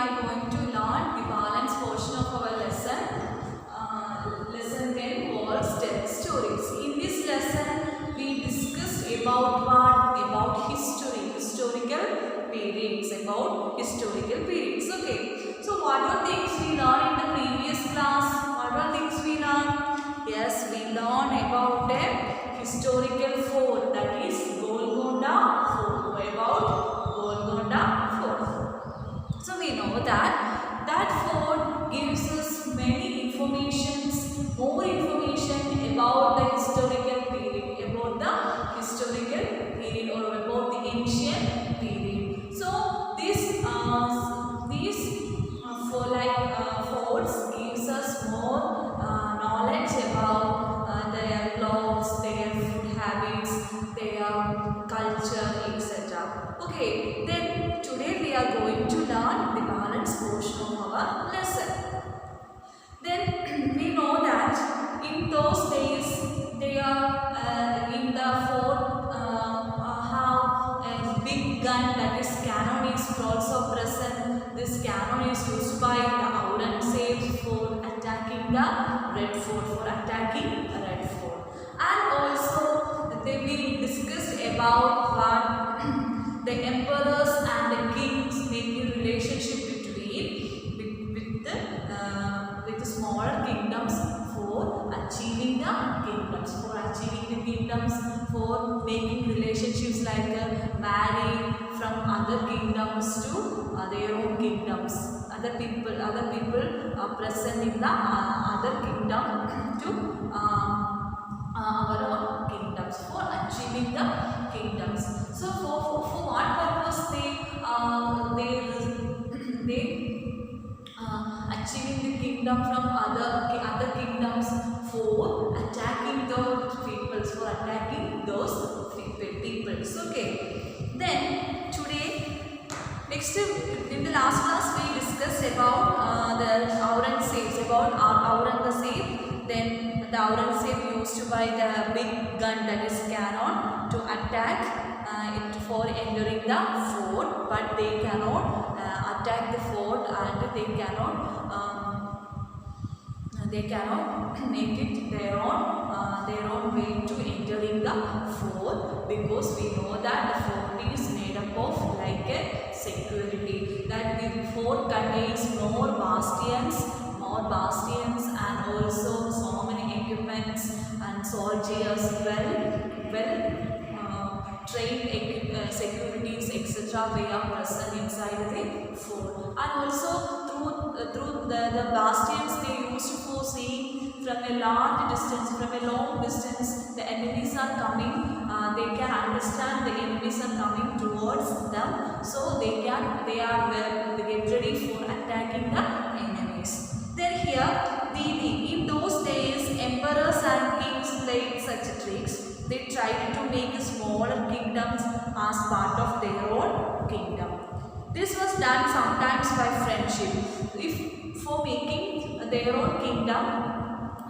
are going to learn the balance portion of our lesson. Lesson 10 called Tell Stories. In this lesson, we discussed about what? About history, historical periods, about historical periods. Okay. So, what are things we learned in the previous class? What are things we learned? Yes, we learned about a historical fort, that is Golconda Fort. About Golconda Fort. So we know that fort gives us many informations, more information about the historical period, or about the ancient period. So these forts gives us more knowledge about their clothes, their food habits, their culture, etc. Okay, then today we are going to learn the balance portion of our lesson. Then we know that in those days they are in the fort have a big gun, that is cannon is also present. This cannon is used by the Aurangzeb for attacking the Red Fort, and also they will discuss about what the emperors and the kings make a relationship between with the smaller kingdoms for achieving the kingdoms, for making relationships like marrying from other kingdoms to their own kingdoms. Other people are present in the other kingdom to our own kingdoms, for achieving the kingdoms. So for what purpose they achieving the kingdom from other kingdoms, for attacking those peoples, peoples. Okay. Then today, next in the last class we discussed about the Aurangzeb. Then the Aurangzeb used by the big gun, that is cannon, to attack it for entering the fort, but they cannot attack the fort, and they cannot make it their own way to entering the fort, because we know that the fort is made up of like a security, that the fort contains more bastions, and also so many equipments and soldiers, trained securities, etc. They are present inside the fort, and also through the bastions they used for seeing from a long distance the enemies are coming. They can understand the enemies are coming towards them, so they get ready for attacking the enemies. Then here, in those days, emperors and kings played such tricks. They tried to make smaller kingdoms as part of their own kingdom. This was done sometimes by friendship. If for making their own kingdom,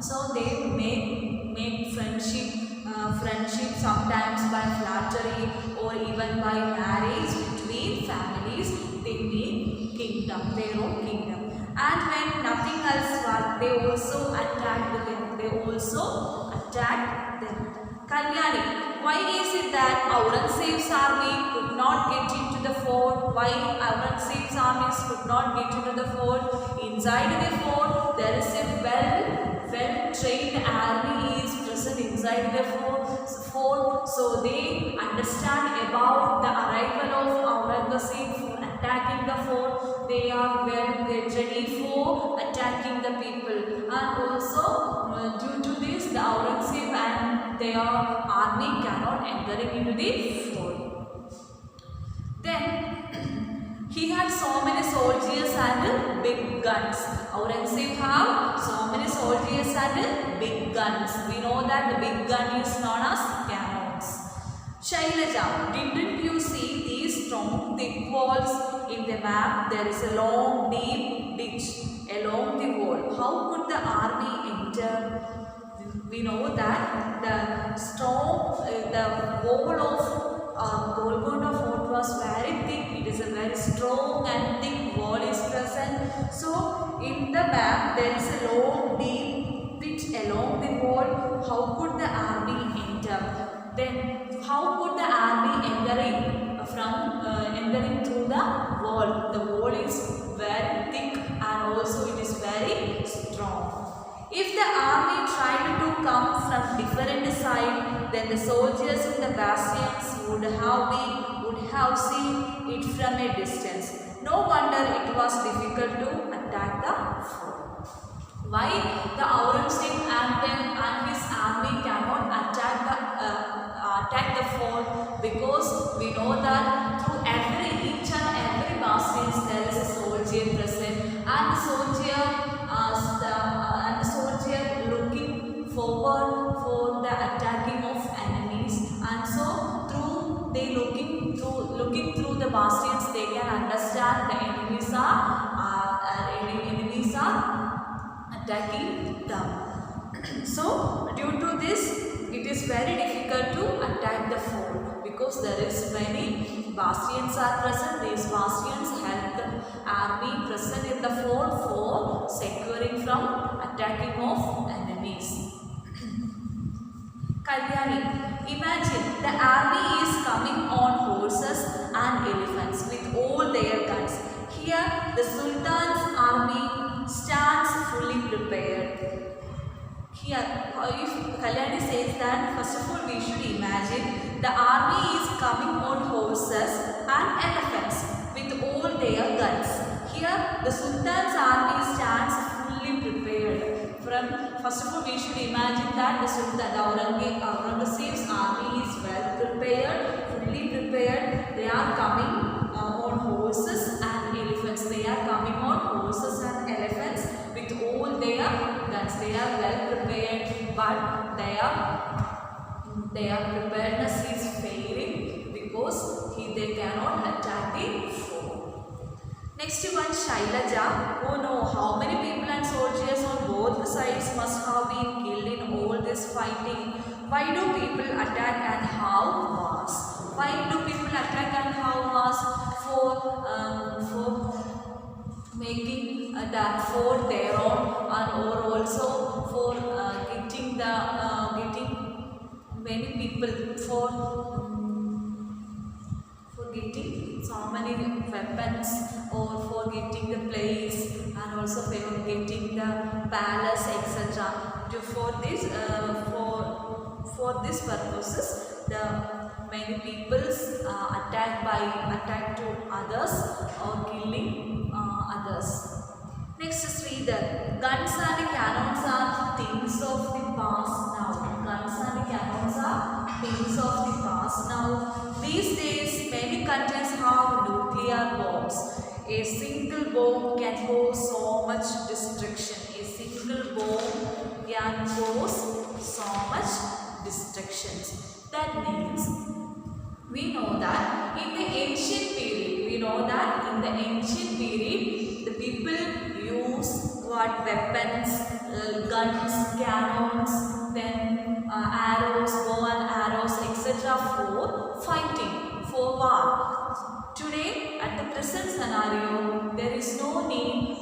so they make friendship sometimes by flattery or even by marriage between families. They make their own kingdom. And when nothing else worked, they also attacked them. Kalyani, why is it that Aurangzeb's army could not get into the fort? Why Aurangzeb's armies could not get into the fort? Inside the fort, there is a well-trained army is present inside the fort. So they understand about the arrival of Aurangzeb for attacking the fort. They are ready for attacking the people, and also due to this, the Aurangzeb and their army cannot enter into the fort. Then he had so many soldiers and big guns. Aurangzeb have so many soldiers and big guns. We know that the big gun is known as cannons. Shailaja, didn't you see these strong thick walls in the map? There is a long deep ditch along the wall. How could the army enter? We know that the wall of Golconda Fort was very thick. It is a very strong and thick wall is present. So in the map there is a long deep pit along the wall. How could the army enter? Then how could the army entering through the wall? The wall is very thick and also it is very strong. If the army tried to come from different side, then the soldiers in the bastions would have seen it from a distance. No wonder it was difficult to attack the fort. Why the Aurangzeb and his army cannot attack the fort? Because we know that through each and every bastion there is a soldier present, and the soldier looking forward for the attacking of enemies, and so through they looking through the bastions they can understand the enemies are attacking them. So due to this it is very difficult to attack the fort because there is many bastions are present. These bastions help the army present in the fort for securing from attacking of enemies. Kalyani, imagine the army is coming on horses and elephants with all their guns. Here the Sultan's army stands fully prepared. Here, if Kalyani says that, first of all we should imagine the army is coming on horses and elephants with all their guns. Here the Sultan's army stands fully prepared. First of all we should imagine that the Aurangzeb's army is well prepared, fully prepared. They are coming on horses and elephants. They are coming on horses and elephants with all their guns. They are well prepared, but their preparedness is failing because they cannot attack the fort. Next one, Shailaja. Oh no, how many people and soldiers on both sides must have been killed in all this fighting? Why do people attack and how was? Why do people attack and how was? For making that fort their own, and or also for getting many people for getting so many weapons, or for getting the place, and also for getting the palace, etc. For this purposes, the many peoples attack to others or killing others. Next, Sridhar. Guns and cannons are things of the past now. Guns and cannons are things of the past now. These days, many countries have nuclear bombs. A single bomb can cause so much destruction. A single bomb can cause so much destruction. That means we know that in the ancient period, the people use what weapons, guns, cannons, then arrows, bow and arrows, etc. for fighting, for war. Today, at the present scenario, there is no need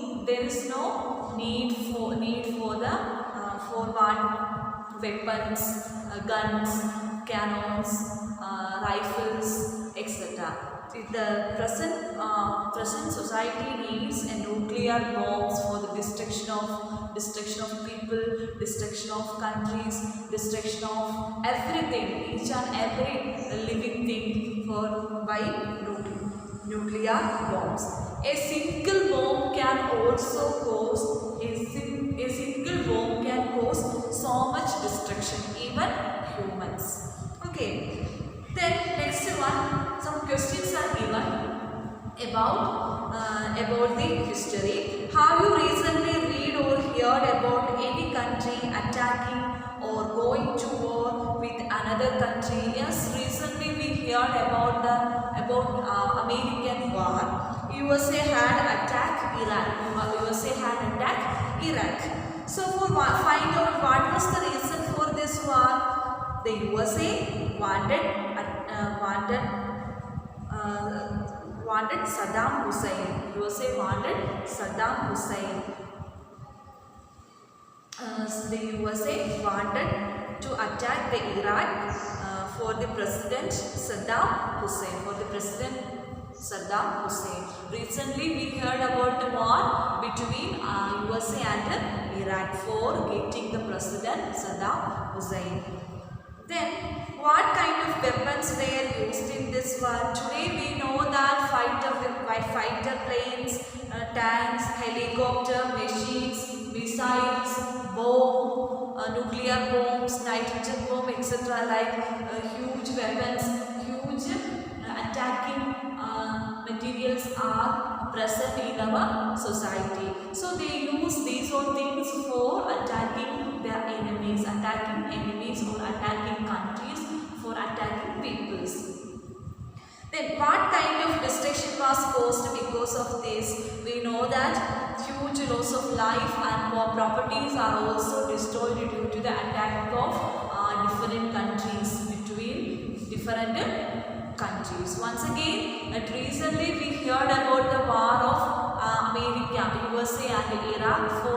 for what weapons, guns, cannons, rifles, etc. The present society needs a nuclear bombs for the destruction of people, destruction of countries, destruction of everything, each and every living thing by nuclear bombs. A single bomb can also cause so much destruction, even humans. Okay. Then next one, some questions are given about the history. Have you recently read or heard about any country attacking or going to war with another country? Yes, recently we heard about American war. USA had attacked Iraq. So for find out what was the reason for this war, the USA wanted Saddam Hussein. USA wanted Saddam Hussein. The USA wanted to attack the Iraq for the President Saddam Hussein. Recently, we heard about the war between USA and Iraq for getting the President Saddam Hussein. Then, what kind of weapons were used in this war? Today, we know that fighter planes, tanks, helicopter, machines, missiles, bomb, nuclear bombs, nitrogen bomb, etc. Like huge weapons, huge attacking materials are present in our society. So they use these all things for attacking their enemies, or attacking countries, for attacking peoples. Then what kind of destruction was caused because of this? We know that huge loss of life and properties are also destroyed due to the attack of different countries, between different countries. Once again, recently we heard about the war of America, USA and Iraq for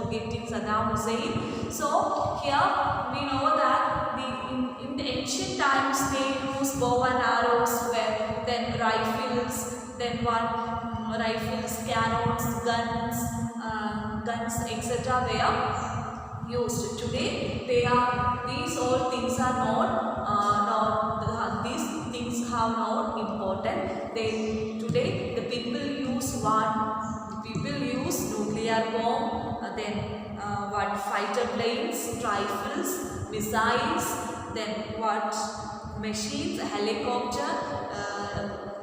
getting Saddam Hussein. So here we know that in the ancient times they used bow and arrows, then rifles, cannons, guns, etc. were used. Today these all things are not these things have not important. Today the people use nuclear bomb, then fighter planes, rifles, missiles, then machines, helicopter,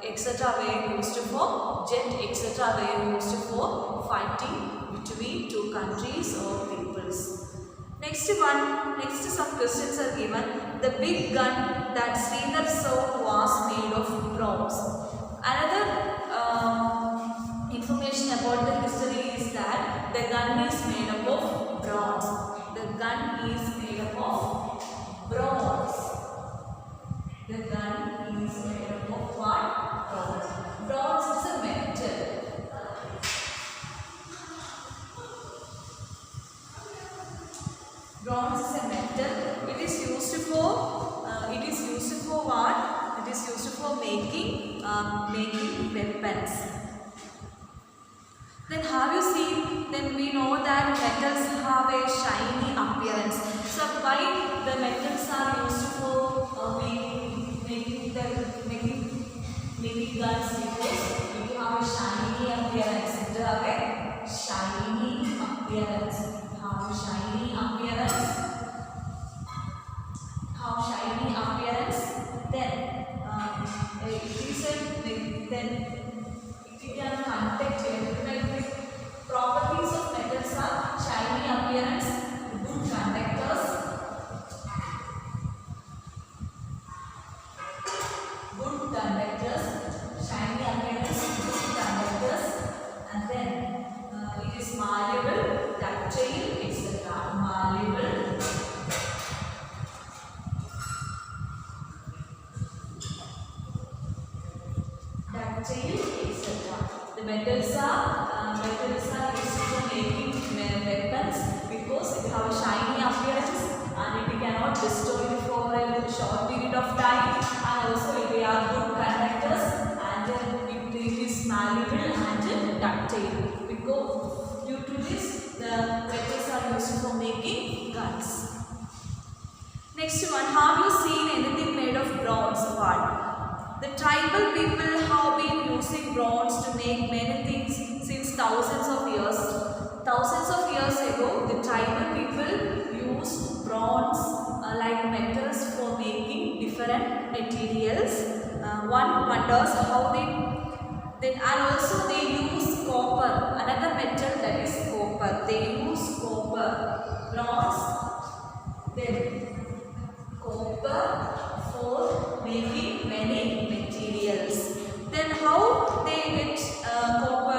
etc. were used for jet, etc. were used for fighting between two countries or peoples. Next some questions are given. The big gun that Sridhar saw was made of bronze. Another information about the history is that the gun is made up of bronze. The gun is made up of bronze. The gun is made up of what? Bronze. Bronze is a metal. Bronze is a metal. It is used for what? It is used for making weapons. Then have you seen? Then we know that metals have a shiny appearance. So why the metals are used for making guns? Because it have a shiny appearance. It have a shiny appearance. Then it can contact with properties of metals are shiny appearance, good conductors, shiny appearance, good conductors, and then it is malleable, ductile, etc. Malleable, ductile, etc. The metals are used for making weapons because it have a shiny appearance and it cannot destroy for a short period of time, and also they are good conductors, and it is malleable and ductile. Because due to this, the metals are used for making guns. Next one, have you seen anything made of bronze? What? The tribal people have been using bronze to make many things since thousands of years. Thousands of years ago, the tribal people used bronze like metals for making different materials. One wonders how and also they use copper, another metal, that is copper. They use copper, bronze, then copper for making many materials. Then how they get copper,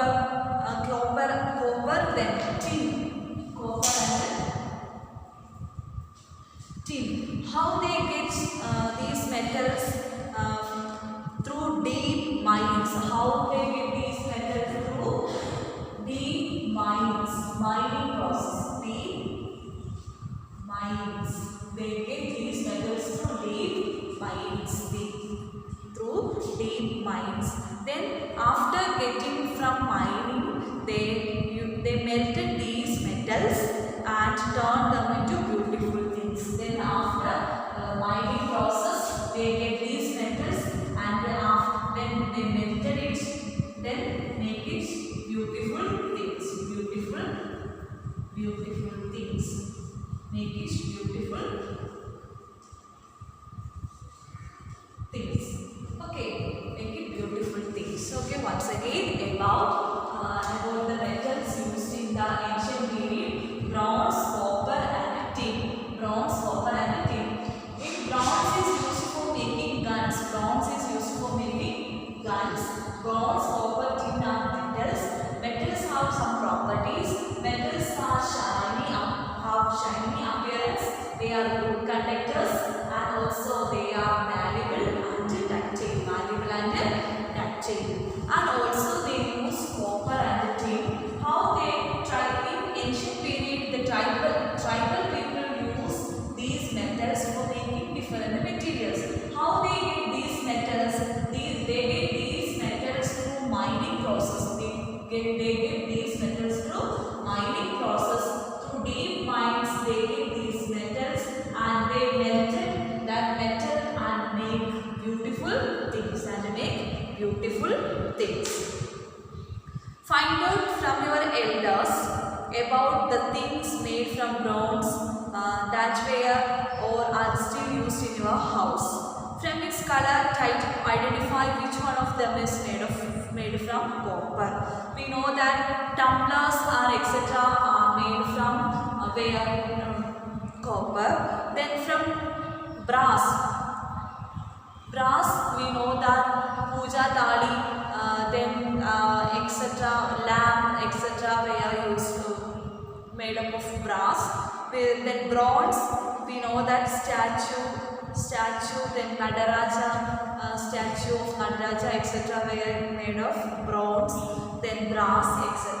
then tin, copper and tin. How they get these metals? Through deep mines. How they get these metals? Through getting from mining, they melted these metals and turned them into beautiful things. Then after mining process, they get these metals and then they melted it, then make it beautiful things. Beautiful things. Make it beautiful things. Okay, make it beautiful things. Okay, once again about the metals used in the ancient period: bronze, copper, and tin. Bronze, copper, and tin. In bronze is used for making guns. Bronze is used for making guns. Bronze, copper, tin are metals. Metals have some properties. Metals are have shiny appearance. They are good conductors, and also they are malleable and ductile. And also they use copper and tin. How they try in ancient period, the tribal people use these metals for making different materials. How they get these metals? They get these metals through mining process. They get these metals through mining process. Through deep mines, they get these metals and they melted that metal and make beautiful things. Find out from your elders about the things made from bronze that were or are still used in your house. From its color, try to identify which one of them is made from copper. We know that tumblers or etc. are made from copper. Then from brass. Brass, we know that puja thali, then etc. lamp etc. were used made up of brass. Then bronze, we know that statue, then Nadaraja, statue of Nadaraja etc. were made of bronze, then brass etc.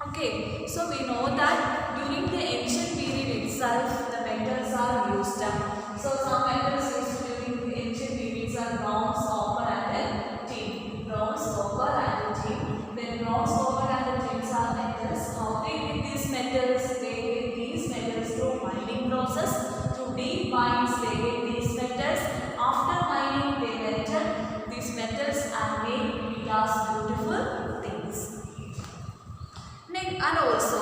Okay, so we know that during the ancient period itself, the metals are used up. So some metals used during the ancient periods are bronze, copper, and tin. Bronze, copper, and tin. Then bronze, copper, and tin are metals. How they get these metals? They get these metals through mining process. Through deep mines, they get these metals. After mining, they melted these metals and made it as beautiful things. And also,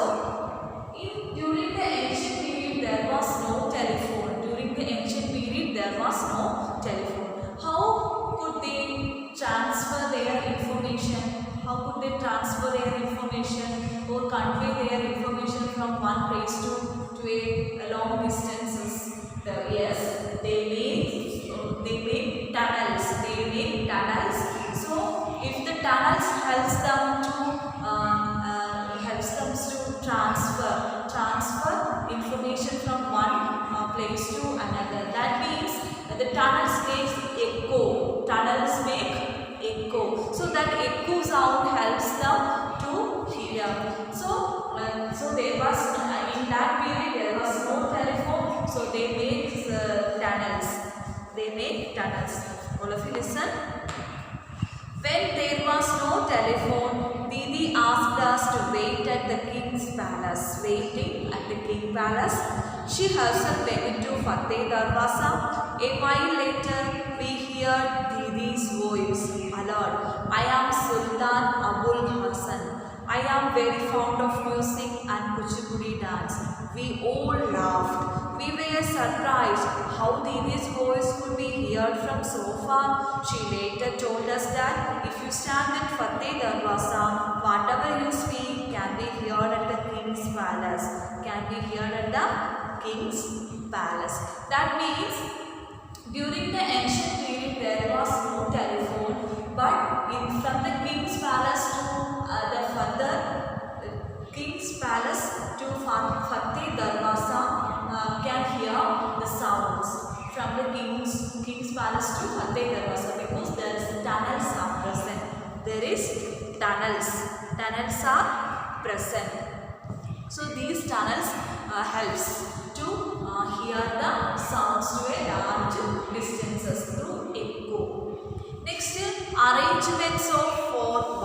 during the ancient period, there was no telephone. During the ancient period, there was no telephone. How could they transfer their information? How could they transfer their information or convey their information from one place to a long distances? Yes, they made tunnels. They made tunnels. So, if the tunnels helps them to transfer information from one place to another. That means the tunnels makes echo. Tunnels make echo. So that echo sound helps them to hear. So there was in that period there was no telephone. So they made tunnels. They made tunnels. All of you listen. When there was no telephone, Didi asked us to wait at the king's palace. Waiting at the king's palace, she herself went to Fateh Darwaza. A while later, we heard Didi's voice. Alert, I am Sultan Abul Hassan. I am very fond of music and Kuchipudi dance. We all laughed. We were surprised how Didi's voice could be heard from so far. She later told us that if you stand at Fateh Darwaza, whatever you speak can be heard at the king's palace. Can be heard at the king's palace. That means during the ancient period there was no telephone, but from the king's palace to king's palace to Fateh Darwaza can hear the sounds from the king's palace to Fateh Darwaza because there is tunnels are present. There is tunnels are present. So these tunnels helps to hear the sounds to a large distances through echo. Next, arrangements of four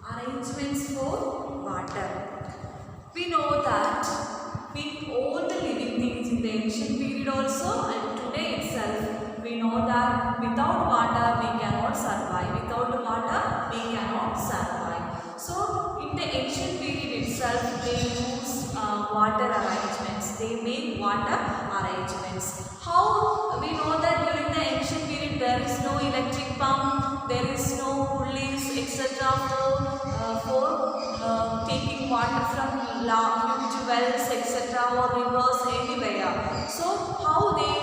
Arrangements for water. We know that with all the living things in the ancient period also and today itself, we know that without water we cannot survive. Without water we cannot survive. So in the ancient period itself, they use water arrangements. They make water arrangements. How we know that during the ancient period there is no electric pump, there is no pulleys, etc. for taking water from huge wells, etc. or rivers anywhere. So how they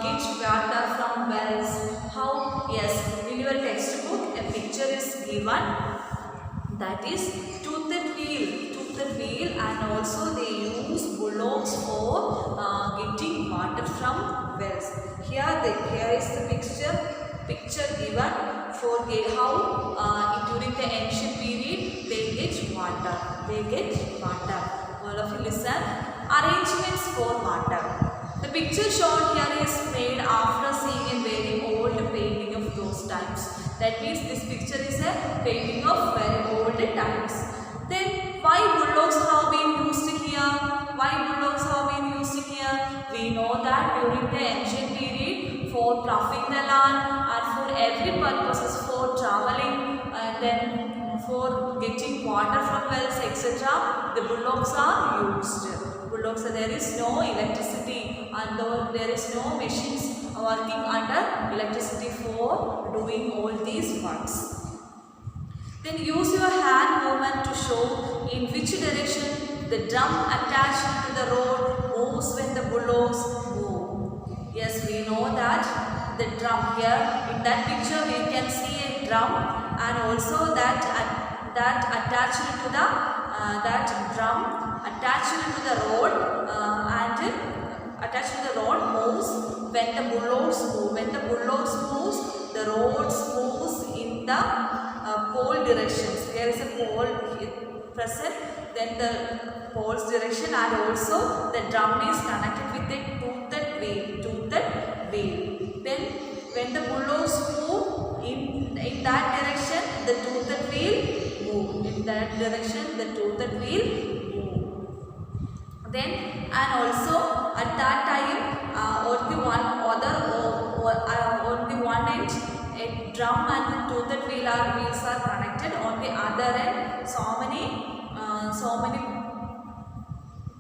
get water from wells? How? Yes, in your textbook a picture is given. That is toothed wheel, and also they use bullocks for getting water from wells. Here is the picture given for how during the ancient period they get water. All of you listen. Arrangements for water. The picture shown here is made after seeing a very old painting of those times. That means this picture is a painting of very old times. Then why bullocks have been used here? We know that during the ancient period for ploughing the land and for every purposes, for traveling and then for getting water from wells, etc. the bullocks are used. There is no electricity and there is no machines working under electricity for doing all these works. Then use your hand movement to show in which direction the drum attached to the road moves when the bullocks move. Yes, we know that the drum here, in that picture we can see a drum and also that attached to the that drum attached to the road and attached to the road moves when the bullocks move. When the bullocks moves, the roads moves in the pole directions. There is a pole present, then the pole's direction, and also the drum is connected with a toothed wheel. Then when the bullocks move in that direction, the toothed wheel move. In that direction, the toothed wheel move. Then and also at that time on the one end a drum and the toothed wheels are connected. On the other end so many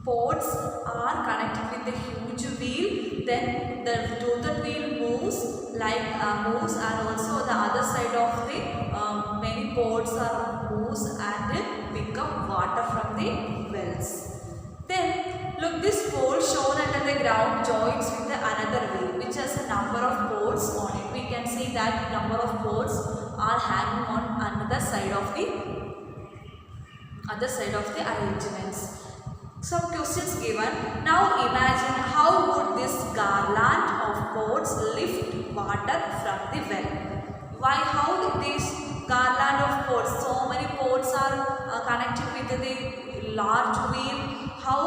pods are connected with the huge wheel. Then the toothed wheel moves and also the other side of the many pods are moves and pick up water from the wells. Then look, this pole shown under the ground joins with the another wheel which has a number of poles on it. We can see that number of poles are hanging on another side of the arrangements. Some questions given. Now imagine how would this garland of pods lift water from the well. How this garland of pods, so many pods are connected with the large wheel. How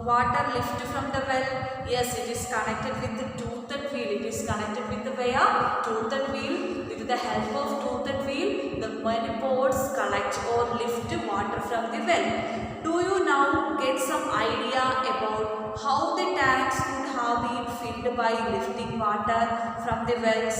water lift from the well? Yes, it is connected with the toothed wheel. It is connected with the toothed wheel. With the help of toothed wheel, the many pods collect or lift water from the well. Do you now get some idea about how the tanks could have been filled by lifting water from the wells?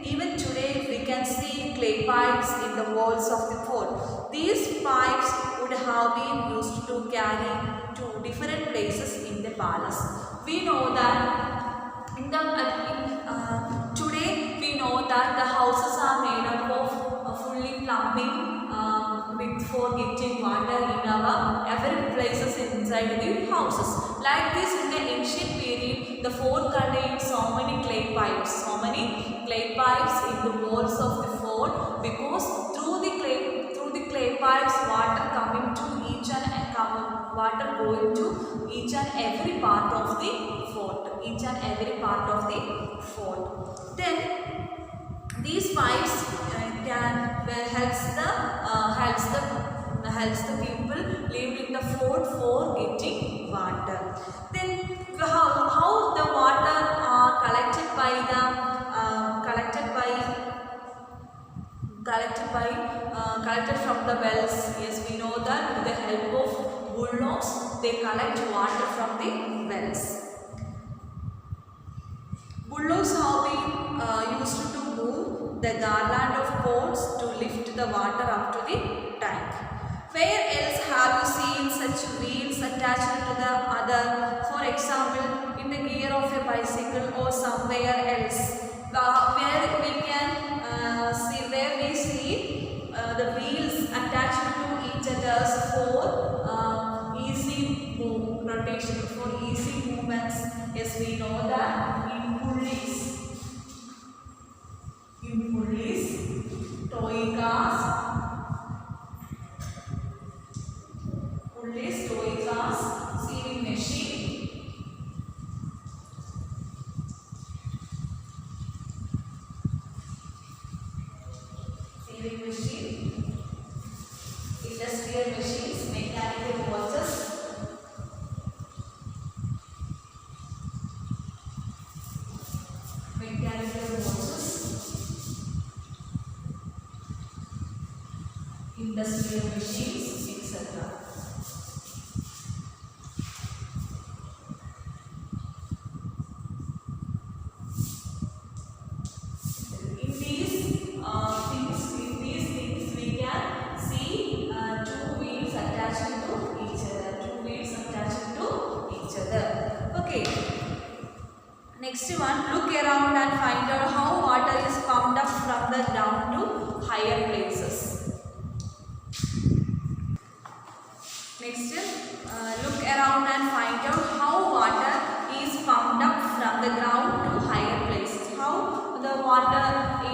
Even today we can see clay pipes in the walls of the fort. These pipes would have been used to carry to different places in the palace. We know that today we know that the houses are made up of fully plumbing for getting water in our every places inside the houses. Like this, in the ancient period, the fort contained so many clay pipes in the walls of the fort, because through the clay pipes, water coming to each and water going to each and every part of the fort. Then these pipes helps the people live in the fort for getting water. Then how the water collected collected from the wells. Yes, we know that with the help of bullocks they collect water from the wells. Bullocks have been used to move the garland of pots to lift the water up to the tank. Where else have you seen such wheels attached to the other? For example, in the gear of a bicycle or somewhere else. Where we see the wheels attached to each other for easy rotation, for easy movements. Yes, we know that in pulleys, toy cars, sewing machine, industrial machines, mechanical watches, industrial machines, etc. In these things we can see two wheels attached to each other. Okay. Next one, look around and find out how water is pumped up from the ground to higher places. Next, look around and find out how water is pumped up from the ground to higher places. How the water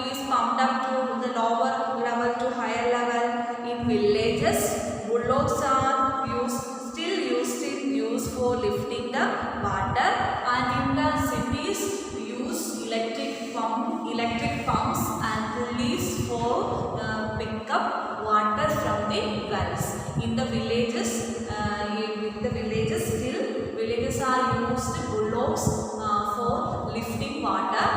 is pumped up to the lower level to higher level. In villages, bullocks are still used for lifting the water, and in the cities use electric pumps and pulleys for pick up water from the wells. In the villages, villages are used bullocks for lifting water.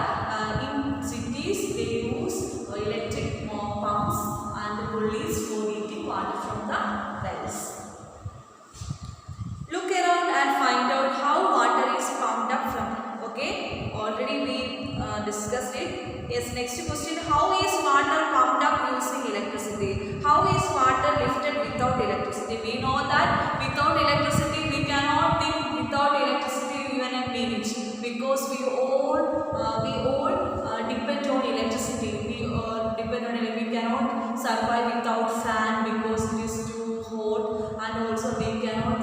In cities, they use electric pumps and pulleys for getting water from the wells. Look around and find out how water is pumped up from. Okay, already we discussed it. Yes, next question. How is water pumped up using electricity? How is water lifted without electricity? We know that without electricity we cannot think without electricity even a minute, because we all depend on electricity. We cannot survive without fan because it is too hot, and also we cannot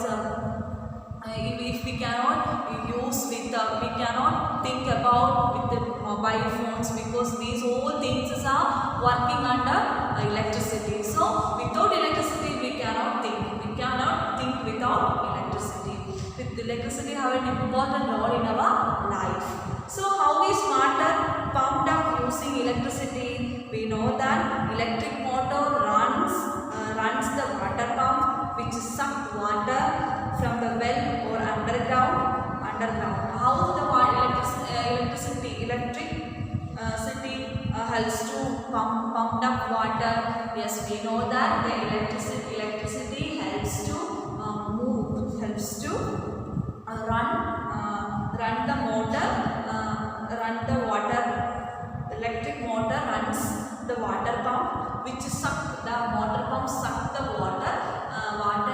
if we cannot we cannot think about with the mobile phones, because these all things are working under electricity. So without electricity we cannot think without electricity. With electricity have an important role in our life. So how is water pumped up using electricity? We know that electric motor runs the water pump, which sucks water from the well or underground. How the electricity helps to pump up water? Yes, we know that the electricity helps to run the motor, run the water. Electric motor runs the water pump, which suck the water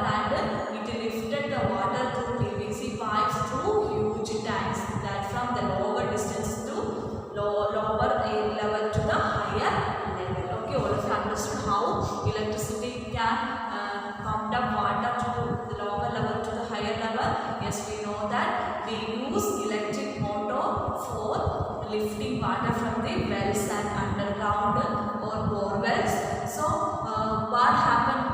and it lifted the water through PVC pipes through huge tanks, that from the lower distance to lower level to the higher level. Okay, all of you understood how electricity can pump up water to the lower level to the higher level. Yes, we know that we use electric motor for lifting water from the wells and underground or bore wells. So what happened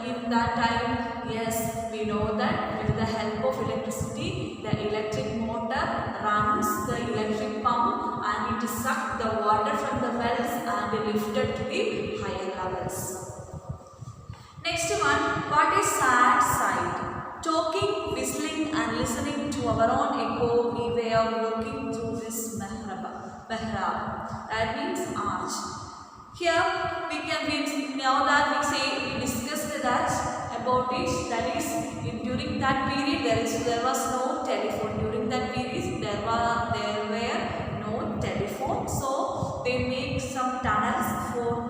in that time? Yes, we know that with the help of electricity, the electric motor runs the electric pump and it sucks the water from the wells and lifted to the higher levels. Next one, what is sad sight? Talking, whistling and listening to our own echo, we were walking through this mihrab. That means arch. Here we now that we discussed that about it, that is during that period there was no telephone. During that period there were no telephone, so they make some tunnels for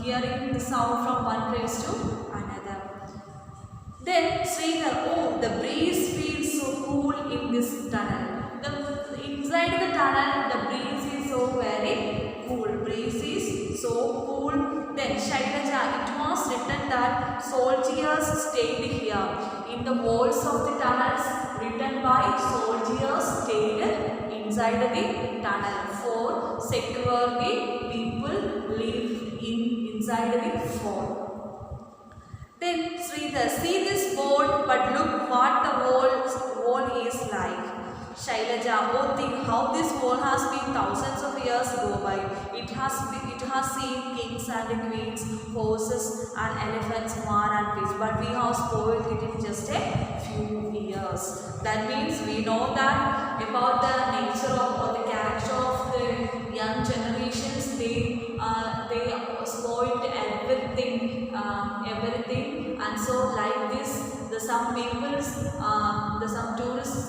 hearing the sound from one place to another. Then Sridhar, oh, the breeze feels so cool in this tunnel. Inside the tunnel, the breeze is so very cool. Breeze is so cool. Then Shailaja, it was written that soldiers stayed here. In the walls of the tunnels, written by soldiers stayed inside the tunnel for secure the people live inside the fort. Then Sridhar, see this board, but look what the wall is like. Shailaja, oh, think how this wall has been thousands of years go by. It has seen kings and queens, horses and elephants, man and beasts, but we have spoiled it in just a few years. That means we know that about the nature of or the character of the young generations. They spoiled everything, and so like this. Some tourists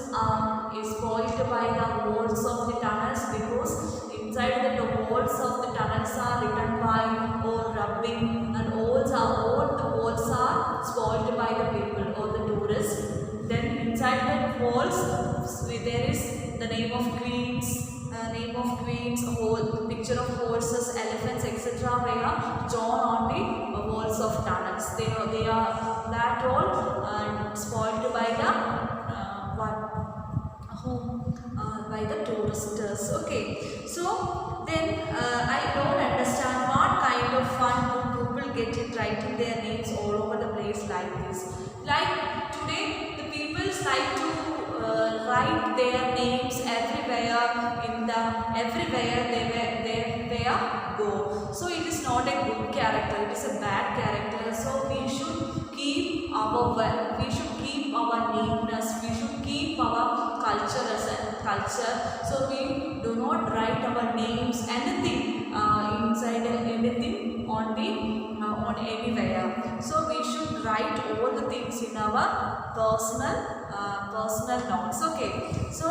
is spoiled by the walls of the tunnels, because inside the walls of the tunnels are written by or rubbing, and all the walls are spoiled by the people or the tourists. Then inside the walls there is the name of queens, whole picture of horses, elephants, etc. They are drawn on the walls of tunnels. They are that all spoiled by by the tourists. Okay, so then I don't understand what kind of fun do people get in writing their names all over the place like this. Like today, the people like to write their names everywhere they go. So it is not a good character, it is a bad character. So we should keep our neatness, we should keep our culture as a culture. So we do not write our names anything inside anything on anywhere. So we should write all the things in our personal notes. Okay, so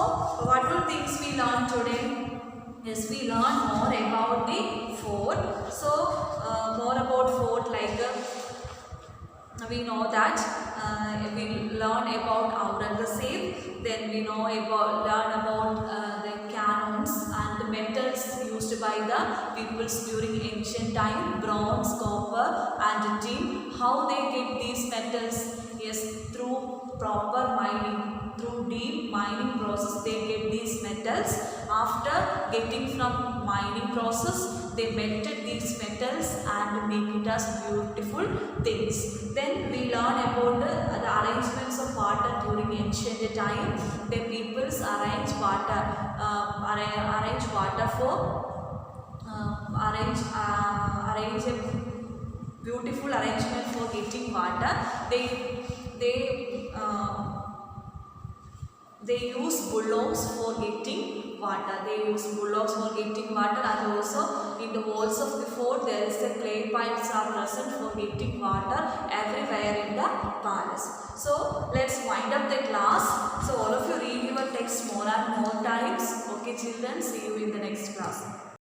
what all things we learn today? Yes, we learn more about the fort. So more about fort, like we know that we learn about Aurangzeb. Then we learn about the cannons and the metals used by the peoples during ancient time, bronze, copper and tin. How they get these metals? Yes, through proper mining, through deep mining process they get these metals. After getting from mining process, they melted these metals and make it as beautiful things. Then we learn about the arrangements of water during ancient time. The peoples arrange a beautiful arrangement for getting water. They use bullocks for getting water. And also in the walls of the fort there is a clay pipes are present for getting water everywhere in the palace. So let's wind up the class. So all of you read your text more and more times. Okay children, see you in the next class.